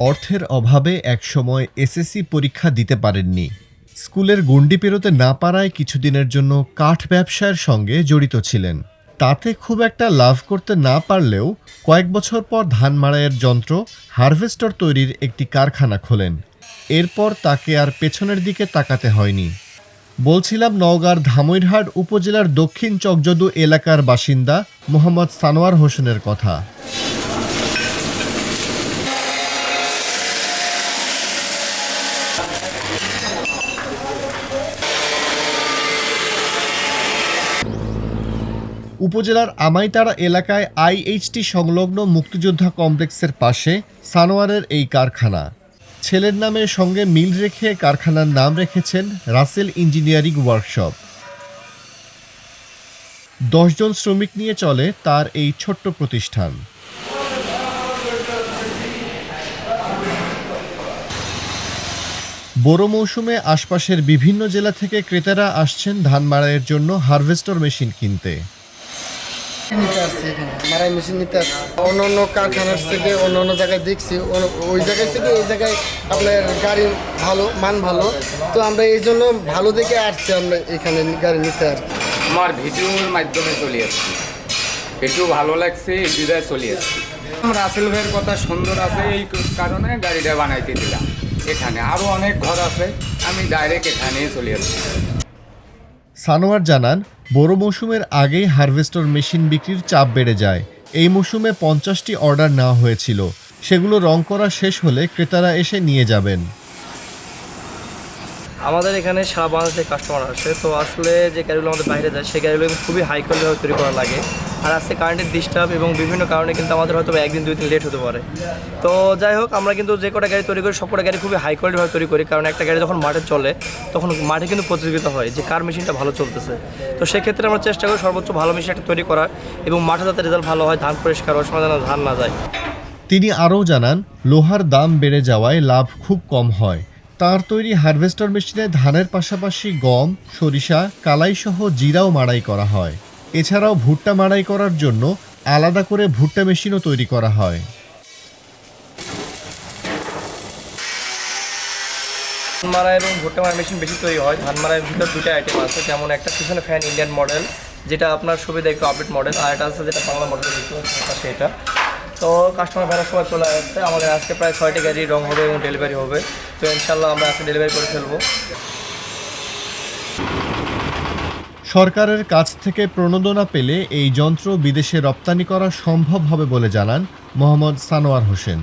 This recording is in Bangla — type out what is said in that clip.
অর্থের অভাবে একসময় এসএসসি পরীক্ষা দিতে পারেননি। স্কুলের গণ্ডি পেরোতে না পারায় কিছুদিনের জন্য কাঠ ব্যবসায়ের সঙ্গে জড়িত ছিলেন। তাতে খুব একটা লাভ করতে না পারলেও কয়েক বছর পর ধান মাড়াইয়ের যন্ত্র, হারভেস্টর তৈরির একটি কারখানা খোলেন। এরপর তাকে আর পেছনের দিকে তাকাতে হয়নি। বলছিলাম নওগাঁর ধামইরহাট উপজেলার দক্ষিণ চকজদু এলাকার বাসিন্দা মোহাম্মদ সানোয়ার হোসেনের কথা। উপজেলার আমাইতাড়া এলাকায় আইএইচটি সংলগ্ন মুক্তিযোদ্ধা কমপ্লেক্সের পাশে সানোয়ারের এই কারখানা। ছেলের নামের সঙ্গে মিল রেখে কারখানার নাম রেখেছেন রাসেল ইঞ্জিনিয়ারিং ওয়ার্কশপ। 10 জন শ্রমিক নিয়ে চলে তার এই ছোট্ট প্রতিষ্ঠান। বোরো মৌসুমে আশপাশের বিভিন্ন জেলা থেকে ক্রেতারা আসছেন ধান মাড়াইয়ের জন্য হারভেস্টর মেশিন কিনতে। নিতে আসছি এখানে মারাই মেশিন নিতে আসছি। অন্য কারখানার থেকে অন্য জায়গায় দেখছি, ওই জায়গায় থেকে এই জায়গায় আপনার গাড়ি ভালো, মান ভালো, তো আমরা এই জন্য ভালো দেখে আসছি আমরা এখানে গাড়ি নিতে আর কি। আমার ভিডিওর মাধ্যমে চলে আসছি, ভিডিও ভালো লাগছে, এই বিদায় চলে আসছি। রাসেল ভাইয়ের কথা সুন্দর আছে, এই কারণে গাড়িটা বানাইতে দিলাম। এখানে আরও অনেক ঘর আছে, আমি ডাইরেক্ট এখানেই চলে আসছি। সানোয়ার জানান, বোরো মৌসুমের আগেই হারভেস্টর মেশিন বিক্রির চাপ বেড়ে যায়। এই মৌসুমে 50টি অর্ডার নেওয়া হয়েছিল। সেগুলো রং করা শেষ হলে ক্রেতারা এসে নিয়ে যাবেন। আমাদের এখানে সারা বাংলাদেশের কাস্টমার আসে, তো আসলে যে গাড়িগুলো আমাদের বাইরে যায় সেই গাড়িগুলো খুবই হাই কোয়ালিটি তৈরি করা লাগে। আর আজকে কারেন্টের ডিস্টার্ব এবং বিভিন্ন কারণে কিন্তু আমাদের হয়তো একদিন 2 দিন লেট হতে পারে। তো যাই হোক, আমরা কিন্তু যে কটা গাড়ি তৈরি করি সব কটা গাড়ি খুবই হাই কোয়ালিটিভাবে তৈরি করি, কারণ একটা গাড়ি যখন মাঠে চলে তখন মাঠে কিন্তু প্রতিযোগিতা হয় যে কার মেশিনটা ভালো চলতেছে। তো সেক্ষেত্রে আমরা চেষ্টা করি সর্বোচ্চ ভালো মেশিন একটা তৈরি করার এবং মাঠে যাতে রেজাল্ট ভালো হয়, ধান পরিষ্কার হওয়ার সময় যেন ধান না যায়। তিনি আরও জানান, লোহার দাম বেড়ে যাওয়ায় লাভ খুব কম হয়। তার তৈরি হারভেস্টর মেশিনে ধানের পাশাপাশি গম, সরিষা, কালাইসহ জিরাও মাড়াই করা হয়। এছাড়াও ভুট্টা মাড়াই করার জন্য আলাদা করে ভুট্টা মেশিনও তৈরি করা হয়। ধান মাড়াই এবং ভুট্টা মাড়াই মেশিন বেশি তৈরি হয়। ধান মাড়াইয়ের ভিতর 2টা আইটেম আছে, যেমন একটা পিছনে ফ্যান ইন্ডিয়ান মডেল, যেটা আপনার সুবিধা একটু আপডেট মডেল, আর এটা আছে যেটা বাংলা মডেল সেটা। তো কাস্টমার ফেরার সময় চলে আসছে। আমাদের আজকে প্রায় 6টি গাড়ি রং হবে এবং ডেলিভারি হবে। তো ইনশাল্লাহ আমরা আজকে ডেলিভারি করে ফেলবো। সরকারের কাছ থেকে প্রণোদনা পেলে এই যন্ত্র বিদেশে রপ্তানি করা সম্ভব হবে বলে জানান মোহাম্মদ সানোয়ার হোসেন।